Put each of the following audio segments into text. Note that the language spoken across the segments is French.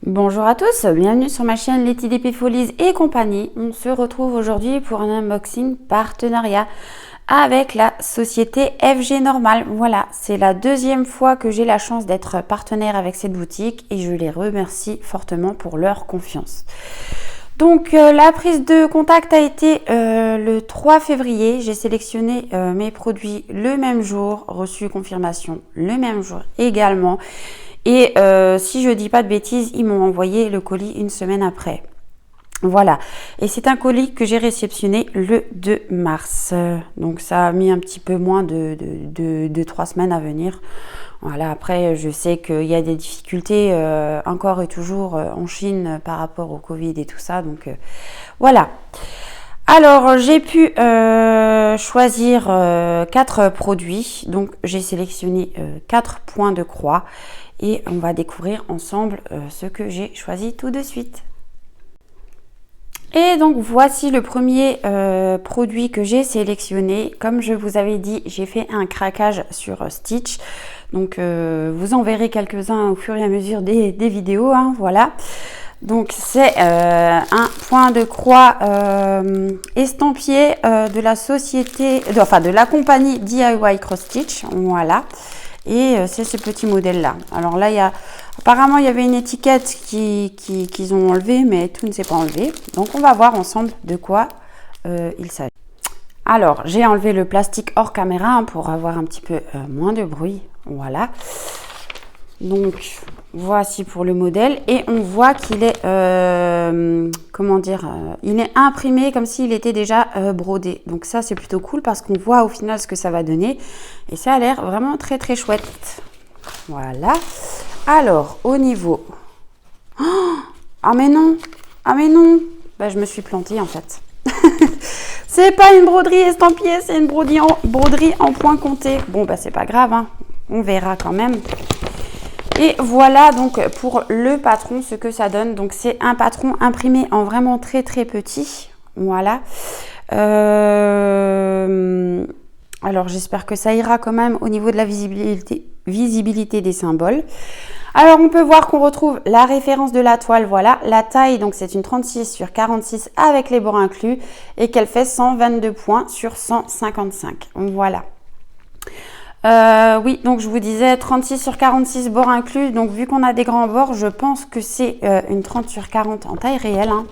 Bonjour à tous, bienvenue sur ma chaîne Letty DP Folies et compagnie. On se retrouve aujourd'hui pour un unboxing partenariat avec la société FG Normal. Voilà, c'est la deuxième fois que j'ai la chance d'être partenaire avec cette boutique et je les remercie fortement pour leur confiance. Donc la prise de contact a été le 3 février. J'ai sélectionné mes produits le même jour, reçu confirmation le même jour également. Et si je dis pas de bêtises, ils m'ont envoyé le colis une semaine après. Voilà. Et c'est un colis que j'ai réceptionné le 2 mars. Donc ça a mis un petit peu moins de 3 semaines à venir. Voilà. Après, je sais qu'il y a des difficultés encore et toujours en Chine par rapport au Covid et tout ça. Donc voilà. Alors, j'ai pu choisir 4 produits. Donc, j'ai sélectionné 4 points de croix. Et on va découvrir ensemble ce que j'ai choisi tout de suite. Et donc voici le premier produit que j'ai sélectionné. Comme je vous avais dit, j'ai fait un craquage sur Stitch. Donc vous en verrez quelques-uns au fur et à mesure des vidéos. Hein, voilà. Donc c'est un point de croix estampillé de la société, de la compagnie DIY Cross Stitch. Voilà. Et c'est ce petit modèle là. Alors là, apparemment il y avait une étiquette qu'ils ont enlevée, mais tout ne s'est pas enlevé. Donc on va voir ensemble de quoi il s'agit. Alors j'ai enlevé le plastique hors caméra hein, pour avoir un petit peu moins de bruit. Voilà. Donc voici pour le modèle et on voit qu'il est il est imprimé comme s'il était déjà brodé. Donc ça c'est plutôt cool parce qu'on voit au final ce que ça va donner et ça a l'air vraiment très très chouette. Voilà. Alors au niveau ah mais non bah, je me suis plantée en fait. C'est pas une broderie estampillée, c'est une broderie en point compté. Bon bah c'est pas grave hein. On verra quand même. Et voilà donc pour le patron ce que ça donne. Donc c'est un patron imprimé en vraiment très très petit. Voilà. Alors j'espère que ça ira quand même au niveau de la visibilité des symboles. Alors on peut voir qu'on retrouve la référence de la toile. Voilà. La taille donc c'est une 36 sur 46 avec les bords inclus et qu'elle fait 122 points sur 155. Voilà. Oui, donc je vous disais 36 sur 46 bords inclus. Donc vu qu'on a des grands bords, je pense que c'est une 30 sur 40 en taille réelle. Hein.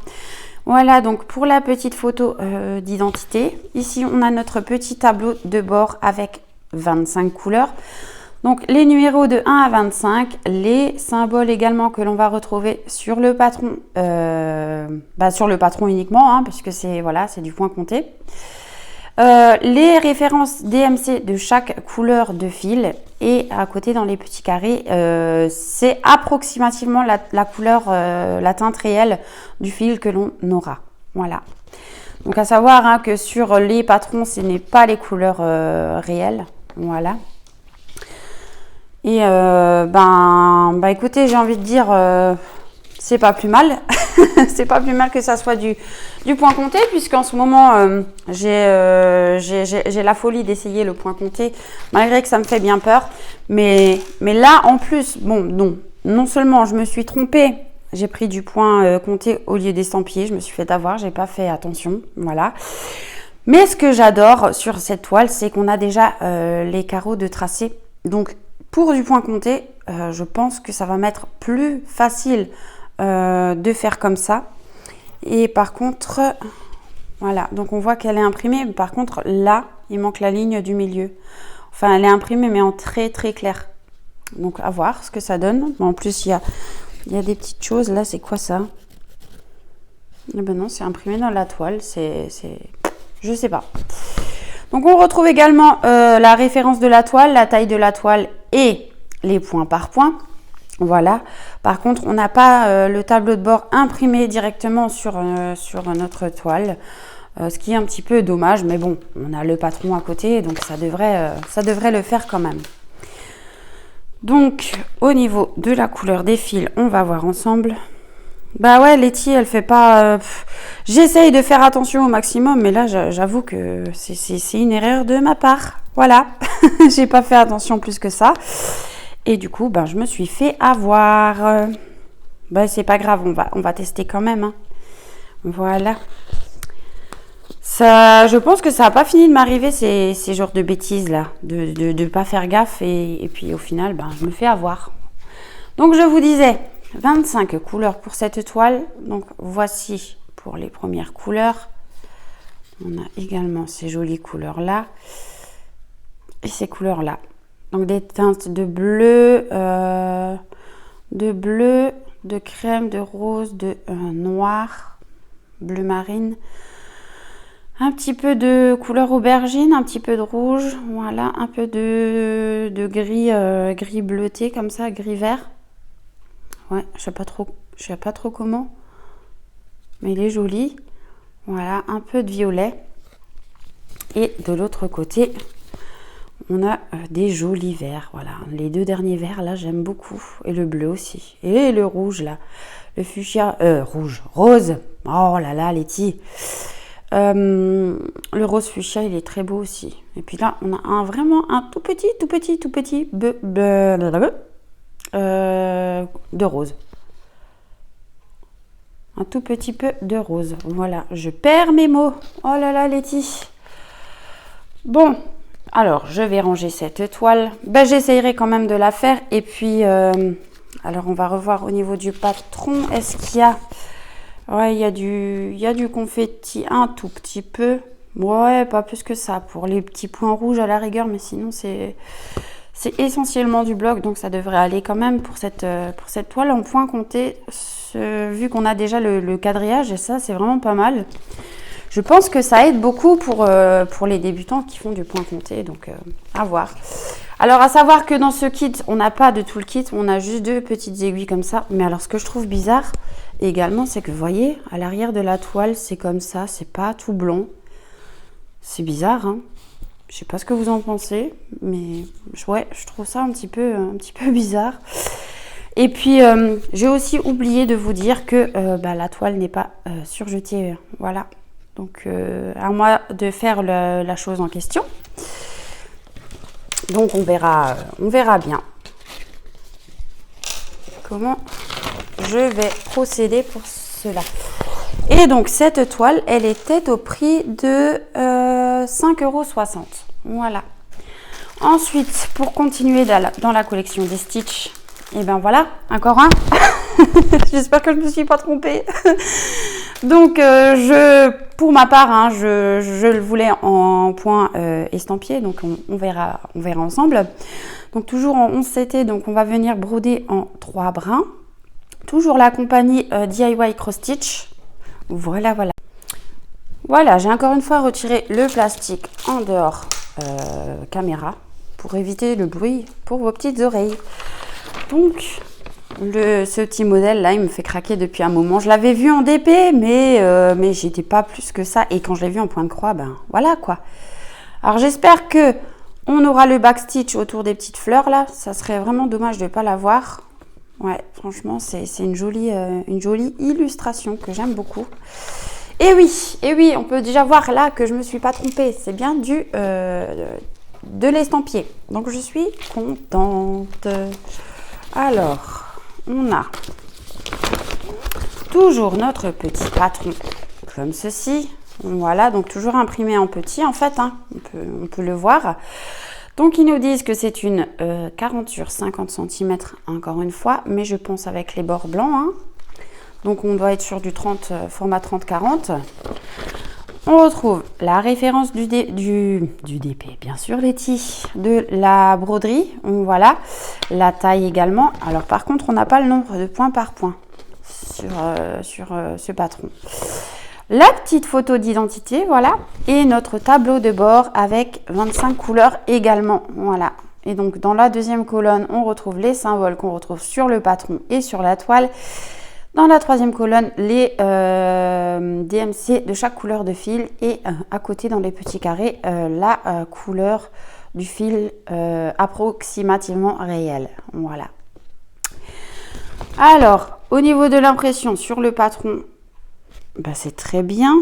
Voilà, donc pour la petite photo d'identité. Ici, on a notre petit tableau de bord avec 25 couleurs. Donc les numéros de 1 à 25, les symboles également que l'on va retrouver sur le patron, sur le patron uniquement, hein, puisque c'est voilà, c'est du point compté. Les références DMC de chaque couleur de fil et à côté dans les petits carrés c'est approximativement la couleur, la teinte réelle du fil que l'on aura. Voilà. Donc à savoir hein, que sur les patrons ce n'est pas les couleurs réelles. Voilà. Et écoutez j'ai envie de dire c'est pas plus mal. C'est pas plus mal que ça soit du point compté puisqu'en ce moment j'ai la folie d'essayer le point compté malgré que ça me fait bien peur mais là en plus bon non seulement je me suis trompée, j'ai pris du point compté au lieu d'estampillé, je me suis fait avoir, j'ai pas fait attention, voilà. Mais ce que j'adore sur cette toile c'est qu'on a déjà les carreaux de tracé, donc pour du point compté je pense que ça va m'être plus facile de faire comme ça. Et par contre voilà, donc on voit qu'elle est imprimée, mais par contre là il manque la ligne du milieu, enfin elle est imprimée mais en très très clair, donc à voir ce que ça donne. En plus il y a des petites choses là, c'est quoi ça? Eh ben non, c'est imprimé dans la toile, je sais pas. Donc on retrouve également la référence de la toile, la taille de la toile et les points par point. Voilà. Par contre, on n'a pas le tableau de bord imprimé directement sur notre toile, ce qui est un petit peu dommage. Mais bon, on a le patron à côté, donc ça devrait le faire quand même. Donc, au niveau de la couleur des fils, on va voir ensemble. Bah ouais, Letty, elle fait pas... J'essaye de faire attention au maximum, mais là, j'avoue que c'est une erreur de ma part. Voilà, j'ai pas fait attention plus que ça. Et du coup, je me suis fait avoir. Ben, c'est pas grave, on va tester quand même. Hein. Voilà. Ça, je pense que ça n'a pas fini de m'arriver ces genres de bêtises là, de pas faire gaffe et puis au final, ben, je me fais avoir. Donc je vous disais, 25 couleurs pour cette toile. Donc voici pour les premières couleurs. On a également ces jolies couleurs là et ces couleurs là. Donc des teintes de bleu, de crème, de rose, de noir, bleu marine. Un petit peu de couleur aubergine, un petit peu de rouge, voilà, un peu de gris, gris bleuté comme ça, gris vert. Ouais, je sais pas trop comment, mais il est joli. Voilà, un peu de violet. Et de l'autre côté, on a des jolis verts. Voilà, les deux derniers verts là, j'aime beaucoup. Et le bleu aussi. Et le rouge là, le fuchsia, rose. Oh là là, Letty. Le rose fuchsia, il est très beau aussi. Et puis là, on a vraiment un tout petit de rose. Un tout petit peu de rose. Voilà, je perds mes mots. Oh là là, Letty. Bon, alors, je vais ranger cette toile. Ben, j'essayerai quand même de la faire. Et puis, alors, on va revoir au niveau du patron. Est-ce qu'il y a... Ouais, il y a du confetti un tout petit peu. Ouais, pas plus que ça. Pour les petits points rouges à la rigueur, mais sinon c'est essentiellement du bloc, donc ça devrait aller quand même pour cette toile en point compté. Vu qu'on a déjà le quadrillage, et ça c'est vraiment pas mal. Je pense que ça aide beaucoup pour les débutants qui font du point compté, donc à voir. Alors, à savoir que dans ce kit, on n'a pas de tout le kit, on a juste deux petites aiguilles comme ça. Mais alors, ce que je trouve bizarre également, c'est que vous voyez, à l'arrière de la toile, c'est comme ça, c'est pas tout blanc. C'est bizarre, hein. Je sais pas ce que vous en pensez, mais ouais, je trouve ça un petit peu bizarre. Et puis, j'ai aussi oublié de vous dire que la toile n'est pas surjetée, voilà. Donc, à moi de faire la chose en question. Donc, on verra bien comment je vais procéder pour cela. Et donc, cette toile, elle était au prix de 5,60 €. Voilà. Ensuite, pour continuer dans la collection des Stitch, et ben voilà, encore un. J'espère que je ne me suis pas trompée. Donc, pour ma part, hein, je le voulais en point estampillé, donc on verra ensemble. Donc, toujours en 11 CT, donc on va venir broder en 3 brins. Toujours la compagnie DIY Cross Stitch. Voilà. Voilà, j'ai encore une fois retiré le plastique en dehors caméra pour éviter le bruit pour vos petites oreilles. Donc, ce petit modèle là, il me fait craquer depuis un moment. Je l'avais vu en DP, mais j'étais pas plus que ça. Et quand je l'ai vu en point de croix, ben voilà quoi. Alors j'espère que on aura le backstitch autour des petites fleurs là. Ça serait vraiment dommage de ne pas l'avoir. Ouais, franchement, c'est une jolie illustration que j'aime beaucoup. Et oui, on peut déjà voir là que je me suis pas trompée. C'est bien de l'estampillé. Donc je suis contente. Alors, on a toujours notre petit patron comme ceci. Voilà, donc toujours imprimé en petit en fait, hein, on peut le voir. Donc ils nous disent que c'est une 40 sur 50 cm encore une fois, mais je pense avec les bords blancs. Hein. Donc on doit être sur du 30, format 30-40. On retrouve la référence du DP, bien sûr, Letty, de la broderie. Voilà, la taille également. Alors par contre, on n'a pas le nombre de points par point sur ce patron. La petite photo d'identité, voilà, et notre tableau de bord avec 25 couleurs également, voilà. Et donc dans la deuxième colonne, on retrouve les symboles qu'on retrouve sur le patron et sur la toile. Dans la troisième colonne, les DMC de chaque couleur de fil et à côté dans les petits carrés, la couleur du fil approximativement réelle. Voilà. Alors, au niveau de l'impression sur le patron, bah, c'est très bien.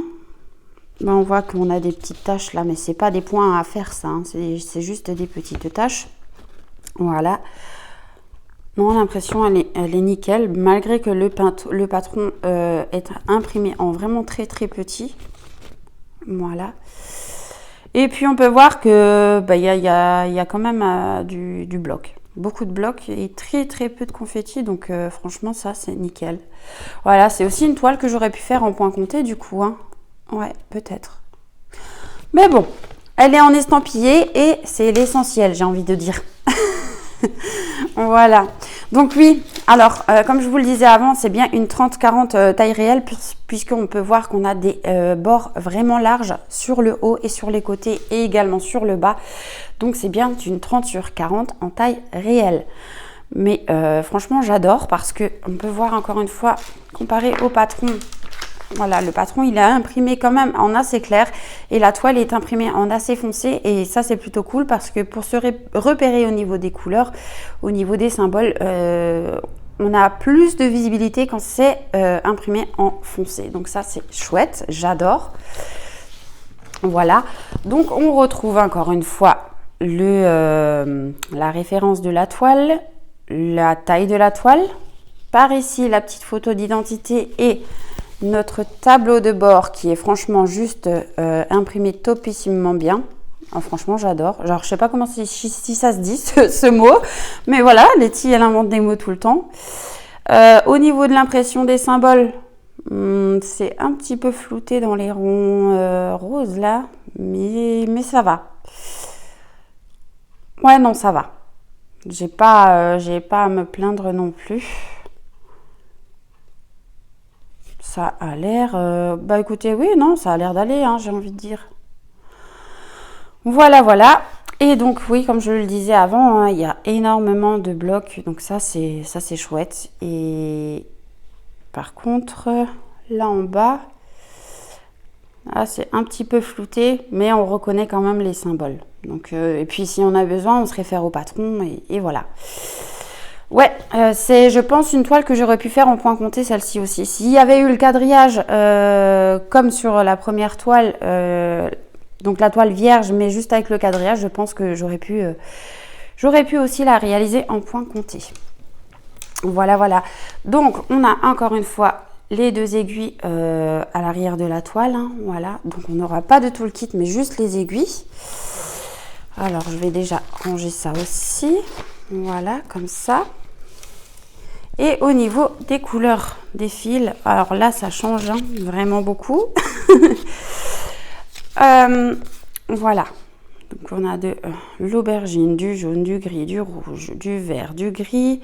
Bah, on voit qu'on a des petites taches là, mais c'est pas des points à faire ça. Hein. C'est juste des petites taches. Voilà. Non, l'impression, elle est nickel, malgré que le patron est imprimé en vraiment très très petit. Voilà. Et puis, on peut voir que bah, y a quand même du bloc. Beaucoup de blocs et très très peu de confetti. Donc, franchement, ça, c'est nickel. Voilà, c'est aussi une toile que j'aurais pu faire en point compté, du coup. Hein. Ouais, peut-être. Mais bon, elle est en estampillé et c'est l'essentiel, j'ai envie de dire. Voilà. Donc oui, alors comme je vous le disais avant, c'est bien une 30-40 taille réelle puisqu'on peut voir qu'on a des bords vraiment larges sur le haut et sur les côtés et également sur le bas. Donc c'est bien une 30/40 en taille réelle. Mais franchement, j'adore parce que on peut voir encore une fois, comparé au patron. Voilà, le patron, il est imprimé quand même en assez clair et la toile est imprimée en assez foncé et ça, c'est plutôt cool parce que pour se repérer au niveau des couleurs, au niveau des symboles, on a plus de visibilité quand c'est imprimé en foncé. Donc ça, c'est chouette, j'adore. Voilà, donc on retrouve encore une fois la référence de la toile, la taille de la toile. Par ici, la petite photo d'identité et notre tableau de bord qui est franchement juste imprimé topissimement bien. Oh, franchement, j'adore. Genre, je sais pas comment si ça se dit ce mot, mais voilà, Letty, elle invente des mots tout le temps. Au niveau de l'impression des symboles, c'est un petit peu flouté dans les ronds roses là, mais ça va. Ouais, non, ça va. J'ai pas à me plaindre non plus. Ça a l'air... bah écoutez, oui, non, ça a l'air d'aller, hein, j'ai envie de dire. Voilà, voilà. Et donc, oui, comme je le disais avant, hein, il y a énormément de blocs. Donc ça, c'est chouette. Et par contre, là en bas, là, c'est un petit peu flouté, mais on reconnaît quand même les symboles. Donc, et puis, si on a besoin, on se réfère au patron et voilà. Ouais, c'est, je pense, une toile que j'aurais pu faire en point compté, celle-ci aussi. S'il y avait eu le quadrillage, comme sur la première toile, donc la toile vierge, mais juste avec le quadrillage, je pense que j'aurais pu aussi la réaliser en point compté. Voilà, voilà. Donc, on a encore une fois les deux aiguilles à l'arrière de la toile. Hein, voilà, donc on n'aura pas de tout le kit, mais juste les aiguilles. Alors, je vais déjà ranger ça aussi. Voilà, comme ça. Et au niveau des couleurs des fils, alors là, ça change hein, vraiment beaucoup. Voilà. Donc, on a de l'aubergine, du jaune, du gris, du rouge, du vert, du gris.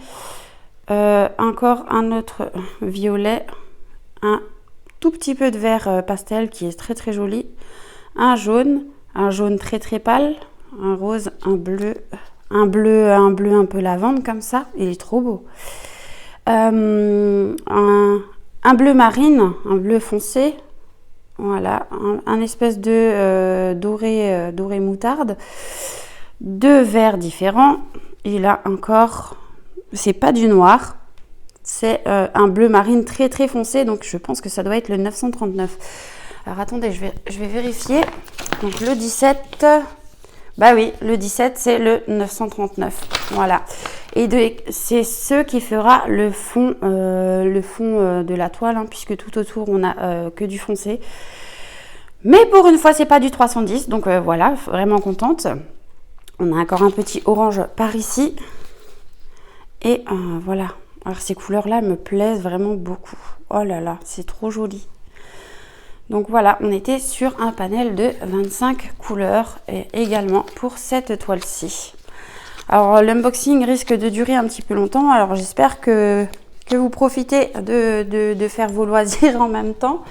Encore un autre violet. Un tout petit peu de vert pastel qui est très, très joli. Un jaune très, très pâle. Un rose, un bleu un bleu un peu lavande comme ça, il est trop beau. Un bleu marine, un bleu foncé, voilà, un espèce de doré moutarde, deux verts différents, et là encore, c'est pas du noir, c'est un bleu marine très très foncé, donc je pense que ça doit être le 939. Alors attendez, je vais vérifier. Donc le 17... Bah oui, le 17, c'est le 939. Voilà. Et c'est ce qui fera le fond de la toile, hein, puisque tout autour, on a que du foncé. Mais pour une fois, c'est pas du 310. Donc voilà, vraiment contente. On a encore un petit orange par ici. Et voilà. Alors ces couleurs-là me plaisent vraiment beaucoup. Oh là là, c'est trop joli. Donc voilà, on était sur un panel de 25 couleurs et également pour cette toile-ci. Alors l'unboxing risque de durer un petit peu longtemps, alors j'espère que vous profitez de faire vos loisirs en même temps.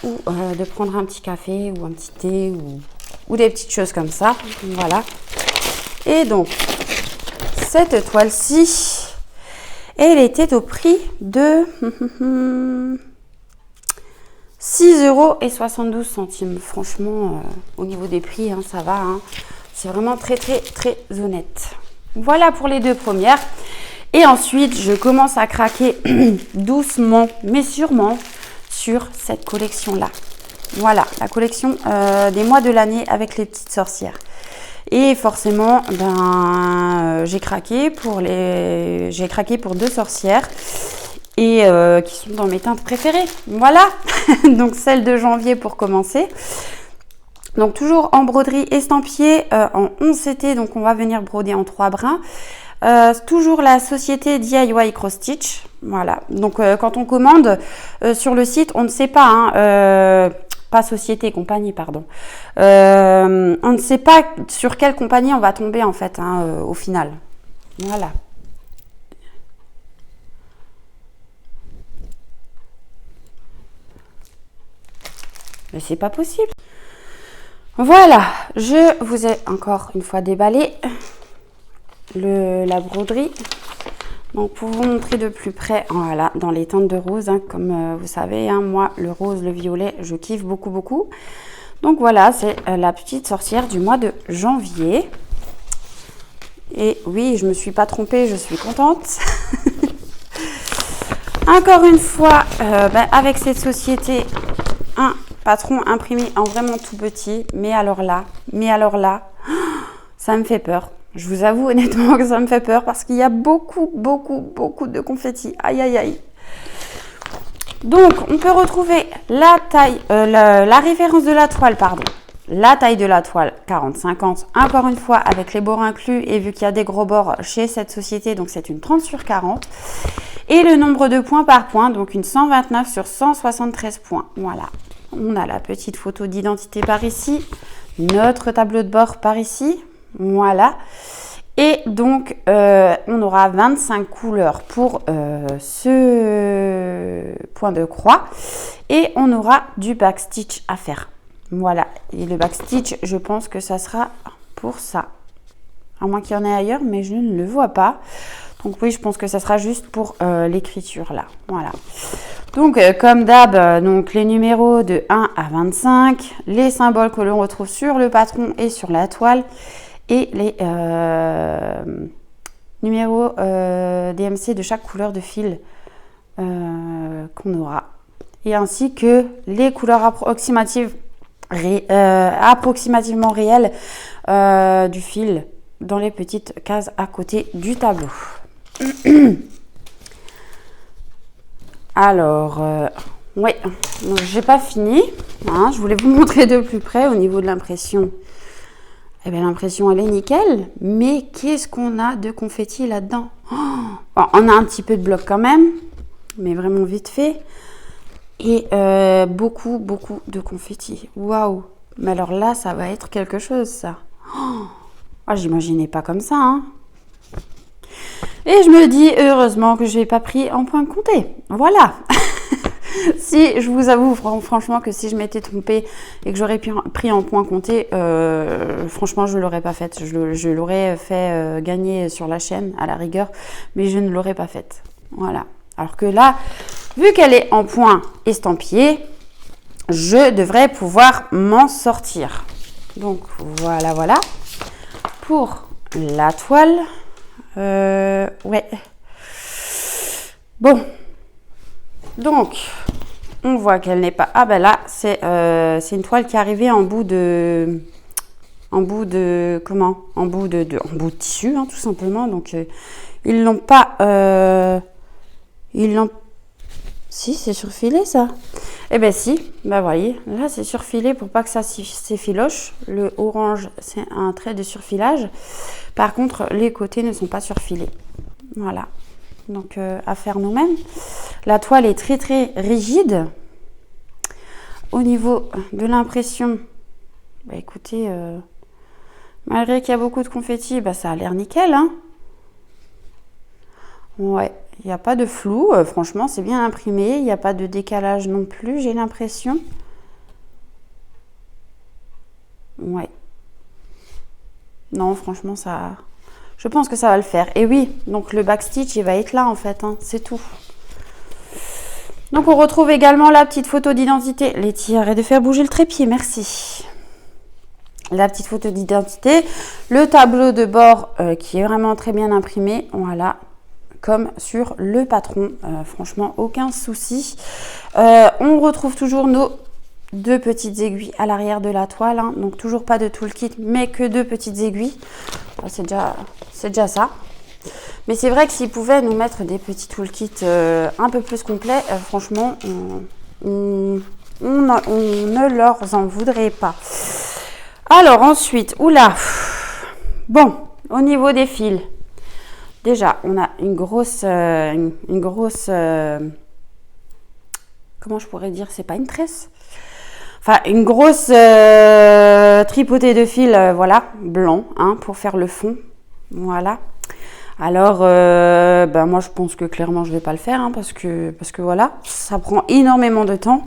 Ou de prendre un petit café ou un petit thé ou des petites choses comme ça. Voilà. Et donc, cette toile-ci, elle était au prix de... 6,72 €. Franchement, au niveau des prix, hein, ça va. Hein. C'est vraiment très, très, très honnête. Voilà pour les deux premières. Et ensuite, je commence à craquer doucement, mais sûrement, sur cette collection-là. Voilà, la collection des mois de l'année avec les petites sorcières. Et forcément, j'ai craqué pour deux sorcières et qui sont dans mes teintes préférées. Voilà, donc celle de janvier pour commencer. Donc toujours en broderie estampillée en 11 CT, donc on va venir broder en 3 brins. Toujours la société DIY Cross Stitch. Voilà, donc quand on commande sur le site, on ne sait pas, hein, pas société, compagnie, pardon. On ne sait pas sur quelle compagnie on va tomber en fait, hein, au final. Voilà. Mais c'est pas possible. Voilà, je vous ai encore une fois déballé la broderie. Donc pour vous montrer de plus près, voilà, dans les teintes de rose, hein, comme vous savez, hein, moi le rose, le violet, je kiffe beaucoup beaucoup. Donc voilà, c'est la petite sorcière du mois de janvier. Et oui, je me suis pas trompée, je suis contente. Encore une fois, avec cette société, un patron imprimé en vraiment tout petit, mais alors là, ça me fait peur. Je vous avoue honnêtement que ça me fait peur parce qu'il y a beaucoup de confettis. Aïe, aïe, aïe. Donc, on peut retrouver la taille, la référence de la toile, pardon. La taille de la toile, 40-50. Encore une fois, avec les bords inclus et vu qu'il y a des gros bords chez cette société, donc c'est une 30 sur 40. Et le nombre de points par point, donc une 129 sur 173 points. Voilà. On a la petite photo d'identité par ici. Notre tableau de bord par ici. Voilà. Et donc, on aura 25 couleurs pour ce point de croix. Et on aura du backstitch à faire. Voilà. Et le backstitch, je pense que ça sera pour ça. À moins qu'il y en ait ailleurs, mais je ne le vois pas. Donc oui, je pense que ça sera juste pour l'écriture là. Voilà. Donc comme d'hab, donc les numéros de 1 à 25, les symboles que l'on retrouve sur le patron et sur la toile, et les numéros DMC de chaque couleur de fil qu'on aura. Et ainsi que les couleurs approximativement réelles du fil dans les petites cases à côté du tableau. Alors, ouais, j'ai pas fini. Hein, je voulais vous montrer de plus près au niveau de l'impression. Eh bien, l'impression, elle est nickel. Mais qu'est-ce qu'on a de confetti là-dedans? Bon, on a un petit peu de bloc quand même, mais vraiment vite fait. Et beaucoup de confetti. Waouh! Mais alors là, ça va être quelque chose, ça. Oh, j'imaginais pas comme ça, hein. Et je me dis, heureusement que je n'ai pas pris en point compté. Voilà. Si, je vous avoue franchement que si je m'étais trompée et que j'aurais pris en point compté, franchement, je ne l'aurais pas faite. Je l'aurais fait gagner sur la chaîne, à la rigueur, mais je ne l'aurais pas faite. Voilà. Alors que là, vu qu'elle est en point estampillé, je devrais pouvoir m'en sortir. Donc, voilà. Pour la toile... ouais. Bon. Donc, on voit qu'elle n'est pas... Ah ben là, c'est une toile qui est arrivée en bout de... Comment? En bout de tissu, hein, tout simplement. Donc, ils l'ont pas... Si, c'est surfilé, ça. Eh ben si, ben voyez, là c'est surfilé pour pas que ça s'effiloche. Le orange, c'est un trait de surfilage. Par contre, les côtés ne sont pas surfilés. Voilà. Donc, à faire nous-mêmes. La toile est très rigide. Au niveau de l'impression, bah écoutez, malgré qu'il y a beaucoup de confettis, bah ça a l'air nickel, hein. Ouais. Il n'y a pas de flou, franchement, c'est bien imprimé. Il n'y a pas de décalage non plus, j'ai l'impression. Ouais. Non, franchement, ça... Je pense que ça va le faire. Et oui, donc le backstitch, il va être là, en fait, hein, c'est tout. Donc, on retrouve également la petite photo d'identité. Letty, arrête de faire bouger le trépied, merci. La petite photo d'identité. Le tableau de bord qui est vraiment très bien imprimé. Voilà. Comme sur le patron, franchement aucun souci. On retrouve toujours nos 2 petites aiguilles à l'arrière de la toile, hein. Donc toujours pas de tout le kit, mais que 2 petites aiguilles. C'est déjà ça. Mais c'est vrai que s'ils pouvaient nous mettre des petits toolkits un peu plus complets, franchement, on ne leur en voudrait pas. Alors ensuite, oula, bon, au niveau des fils, déjà, on a une grosse, comment je pourrais dire, c'est pas une tresse, enfin une grosse tripotée de fils, voilà, blanc, hein, pour faire le fond, voilà. Alors, moi je pense que clairement je vais pas le faire, hein, parce que voilà, ça prend énormément de temps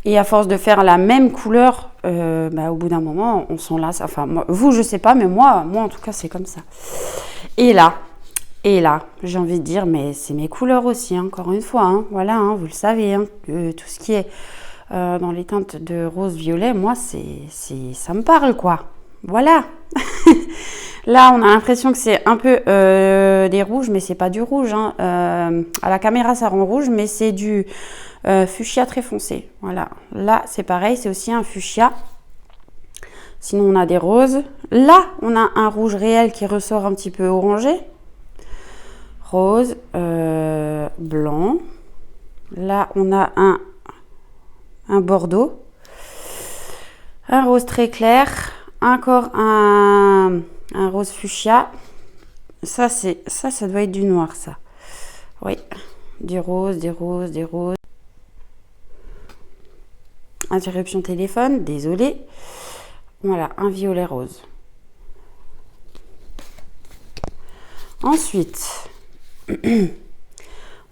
et à force de faire la même couleur, au bout d'un moment on s'en lasse. Enfin, moi, vous je sais pas, mais moi en tout cas c'est comme ça. Et là, j'ai envie de dire, mais c'est mes couleurs aussi, hein, encore une fois, hein, voilà, hein, vous le savez, hein, tout ce qui est dans les teintes de rose-violet, moi ça me parle, quoi. Voilà. Là, on a l'impression que c'est un peu des rouges, mais c'est pas du rouge, hein. À la caméra, ça rend rouge, mais c'est du fuchsia très foncé. Voilà. Là, c'est pareil, c'est aussi un fuchsia. Sinon, on a des roses. Là, on a un rouge réel qui ressort un petit peu orangé. Rose, blanc. Là, on a un bordeaux. Un rose très clair. Encore un rose fuchsia. Ça doit être du noir, ça. Oui, des roses. Interruption téléphone, désolé. Voilà, un violet rose. Ensuite,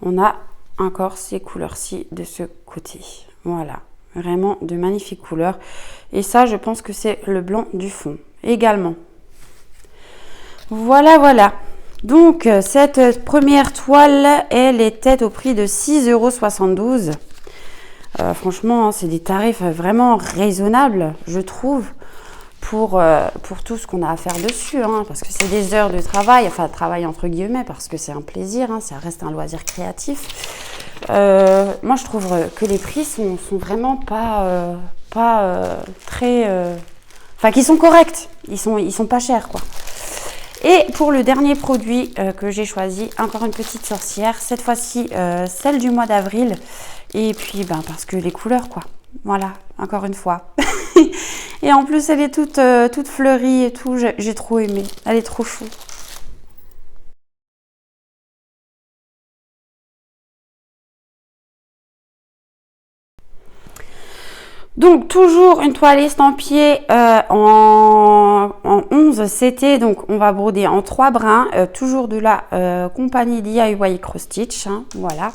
on a encore ces couleurs-ci de ce côté. Voilà, vraiment de magnifiques couleurs. Et ça, je pense que c'est le blanc du fond également. Voilà. Donc, cette première toile, elle était au prix de 6,72 €. Franchement, c'est des tarifs vraiment raisonnables, je trouve, pour tout ce qu'on a à faire dessus, hein, parce que c'est des heures de travail, enfin travail entre guillemets, parce que c'est un plaisir, hein, ça reste un loisir créatif. Moi, je trouve que les prix sont vraiment pas très... Enfin, qu'ils sont corrects, ils sont pas chers, quoi. Et pour le dernier produit que j'ai choisi, encore une petite sorcière, cette fois-ci celle du mois d'avril. Et puis parce que les couleurs, quoi. Voilà, encore une fois. Et en plus elle est toute fleurie et tout, j'ai trop aimé. Elle est trop chou. Donc toujours une toile estampillée en 11 CT, donc on va broder en 3 brins, toujours de la compagnie DIY Cross Stitch, hein, voilà.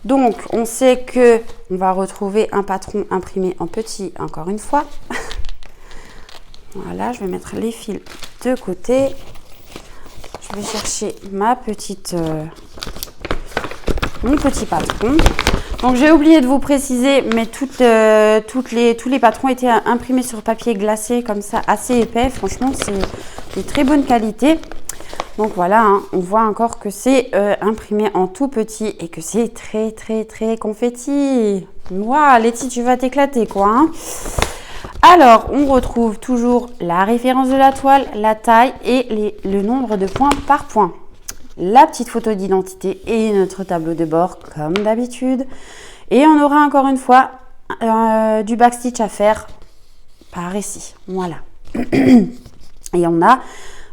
Donc on sait que on va retrouver un patron imprimé en petit, encore une fois. Voilà, je vais mettre les fils de côté. Je vais chercher mon petit patron. Donc j'ai oublié de vous préciser, mais tous les patrons étaient imprimés sur papier glacé comme ça, assez épais. Franchement, c'est de très bonne qualité. Donc voilà, hein, on voit encore que c'est imprimé en tout petit et que c'est très confetti. Waouh, Letty, tu vas t'éclater, quoi, hein. Alors, on retrouve toujours la référence de la toile, la taille et le nombre de points par point. La petite photo d'identité et notre tableau de bord comme d'habitude. Et on aura encore une fois du backstitch à faire par ici. Voilà. Et on a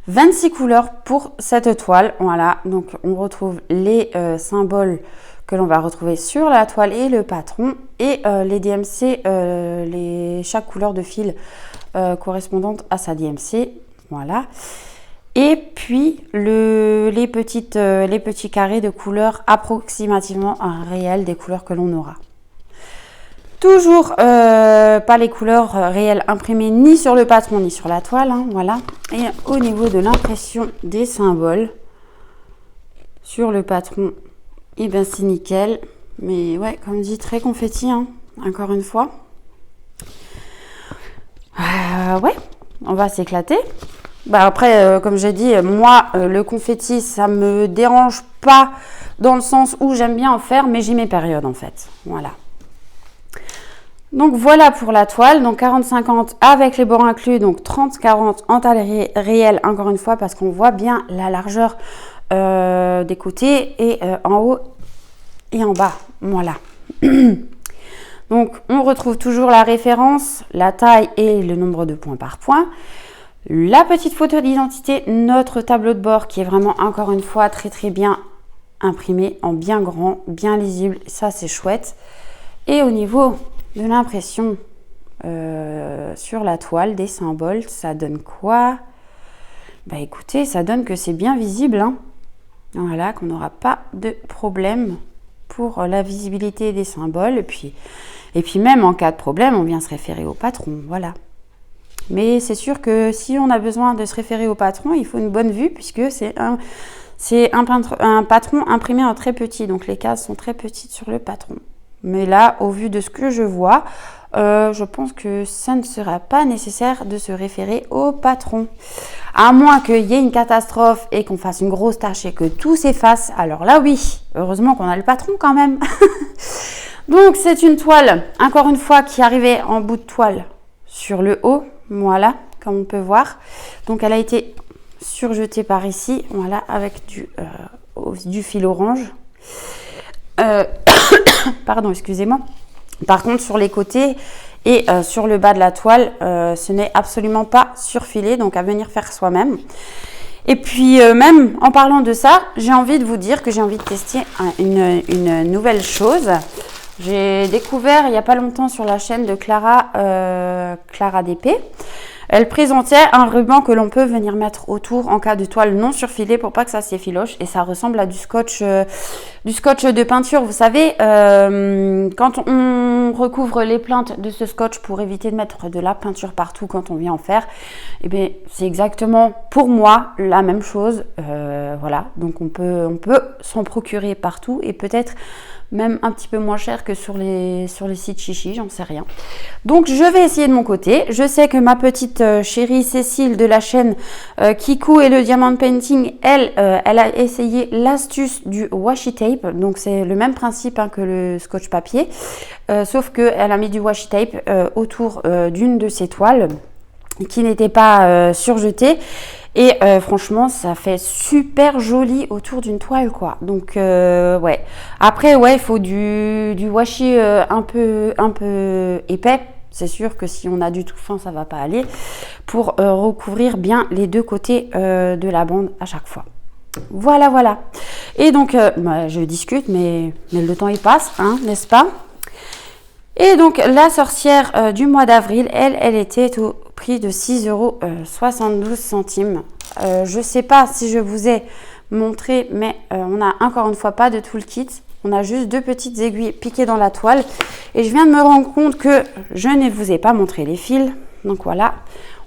26 couleurs pour cette toile. Voilà. Donc on retrouve les symboles que l'on va retrouver sur la toile et le patron. Et les DMC, chaque couleur de fil correspondante à sa DMC. Voilà. Et puis les petits carrés de couleurs approximativement réels des couleurs que l'on aura. Toujours pas les couleurs réelles imprimées ni sur le patron ni sur la toile, hein, voilà. Et au niveau de l'impression des symboles sur le patron, et ben c'est nickel. Mais ouais, comme dit, très confetti, hein, encore une fois. Ouais, on va s'éclater. Après, comme j'ai dit, moi, le confetti, ça me dérange pas dans le sens où j'aime bien en faire, mais j'ai mes périodes, en fait. Voilà. Donc voilà pour la toile, donc 40-50 avec les bords inclus, donc 30-40 en taille réelle, encore une fois, parce qu'on voit bien la largeur des côtés et en haut et en bas, voilà. Donc on retrouve toujours la référence, la taille et le nombre de points par point. La petite photo d'identité, notre tableau de bord qui est vraiment, encore une fois, très bien imprimé, en bien grand, bien lisible, ça c'est chouette. Et au niveau de l'impression sur la toile des symboles, ça donne quoi? Bah écoutez, ça donne que c'est bien visible, hein. Voilà, qu'on n'aura pas de problème pour la visibilité des symboles. Et puis même en cas de problème, on vient se référer au patron, voilà. Mais c'est sûr que si on a besoin de se référer au patron, il faut une bonne vue puisque c'est un patron imprimé en très petit, donc les cases sont très petites sur le patron. Mais là, au vu de ce que je vois, je pense que ça ne sera pas nécessaire de se référer au patron. À moins qu'il y ait une catastrophe et qu'on fasse une grosse tâche et que tout s'efface, alors là oui, heureusement qu'on a le patron quand même. Donc c'est une toile, encore une fois, qui arrivait en bout de toile sur le haut, voilà, comme on peut voir. Donc elle a été surjetée par ici, voilà, avec du fil orange. Pardon, excusez-moi. Par contre, sur les côtés et sur le bas de la toile, ce n'est absolument pas surfilé, donc à venir faire soi-même. Et puis, même en parlant de ça, j'ai envie de vous dire que j'ai envie de tester une nouvelle chose. J'ai découvert il n'y a pas longtemps sur la chaîne de Clara DP. Elle présentait un ruban que l'on peut venir mettre autour en cas de toile non surfilée pour pas que ça s'effiloche. Et ça ressemble à du scotch de peinture. Vous savez, quand on recouvre les plinthes de ce scotch pour éviter de mettre de la peinture partout quand on vient en faire, eh bien, c'est exactement pour moi la même chose. Voilà, donc on peut s'en procurer partout et peut-être même un petit peu moins cher que sur les sites chichi, j'en sais rien. Donc je vais essayer de mon côté. Je sais que ma petite chérie Cécile de la chaîne Kikou et le Diamond Painting, elle a essayé l'astuce du washi tape. Donc c'est le même principe hein, que le scotch papier, sauf qu'elle a mis du washi tape autour d'une de ses toiles qui n'était pas surjetée. Et franchement, ça fait super joli autour d'une toile, quoi. Donc, ouais. Après, ouais, il faut du washi un peu épais. C'est sûr que si on a du tout fin, ça va pas aller. Pour recouvrir bien les deux côtés de la bande à chaque fois. Voilà, voilà. Et donc, je discute, mais le temps, il passe, hein, n'est-ce pas? Et donc, la sorcière du mois d'avril, elle était au prix de 6,72 €. Je ne sais pas si je vous ai montré, mais on n'a encore une fois pas de tout le kit. On a juste deux petites aiguilles piquées dans la toile. Et je viens de me rendre compte que je ne vous ai pas montré les fils. Donc voilà,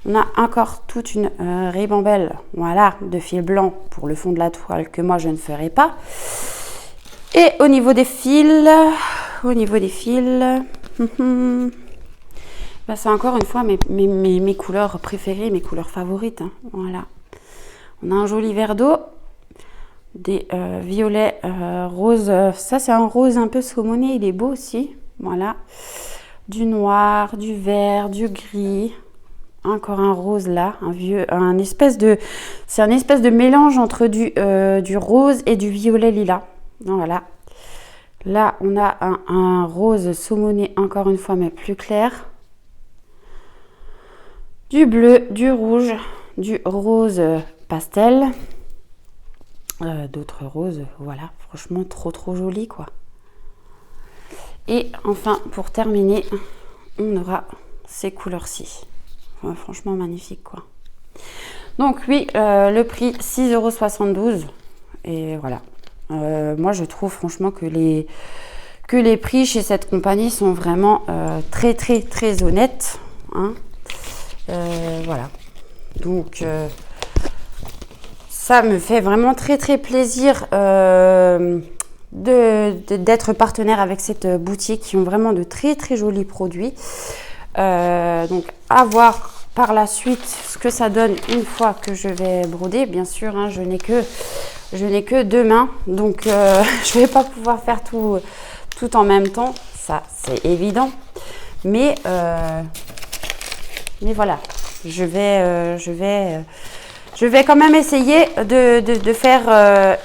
on a encore toute une ribambelle voilà, de fil blanc pour le fond de la toile que moi je ne ferai pas. Et au niveau des fils, bah, c'est encore une fois mes couleurs préférées, mes couleurs favorites. Hein. Voilà. On a un joli vert d'eau, des violets roses. Ça, c'est un rose un peu saumoné, il est beau aussi. Voilà. Du noir, du vert, du gris. Encore un rose là, c'est un espèce de mélange entre du rose et du violet lilas. Voilà. Là, on a un rose saumoné, encore une fois, mais plus clair. Du bleu, du rouge, du rose pastel. D'autres roses, voilà. Franchement, trop joli, quoi. Et enfin, pour terminer, on aura ces couleurs-ci. Enfin, franchement, magnifique, quoi. Donc, oui, le prix, 6,72 €. Et voilà. Moi, je trouve franchement que les prix chez cette compagnie sont vraiment très honnêtes. Hein. Voilà. Donc, ça me fait vraiment très plaisir d'être partenaire avec cette boutique qui ont vraiment de très jolis produits. Donc, à voir par la suite ce que ça donne une fois que je vais broder. Bien sûr, hein, je n'ai que 2 mains, donc je vais pas pouvoir faire tout en même temps, ça c'est évident. Mais voilà, je vais quand même essayer de faire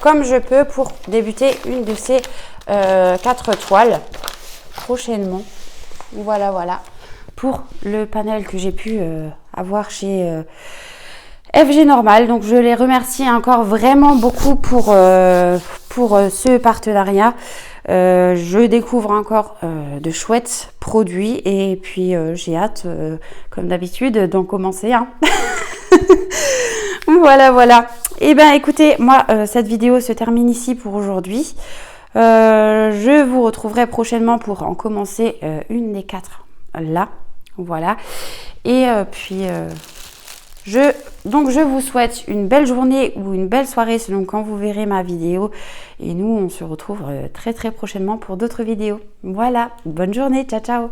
comme je peux pour débuter une de ces 4 toiles prochainement. Voilà, pour le panel que j'ai pu avoir chez FG Normal. Donc je les remercie encore vraiment beaucoup pour ce partenariat. Je découvre encore de chouettes produits et puis j'ai hâte, comme d'habitude, d'en commencer un. Voilà. Et bien écoutez, moi cette vidéo se termine ici pour aujourd'hui. Je vous retrouverai prochainement pour en commencer une des 4 là. Voilà. Et puis je vous souhaite une belle journée ou une belle soirée selon quand vous verrez ma vidéo. Et nous, on se retrouve très très prochainement pour d'autres vidéos. Voilà, bonne journée, ciao ciao.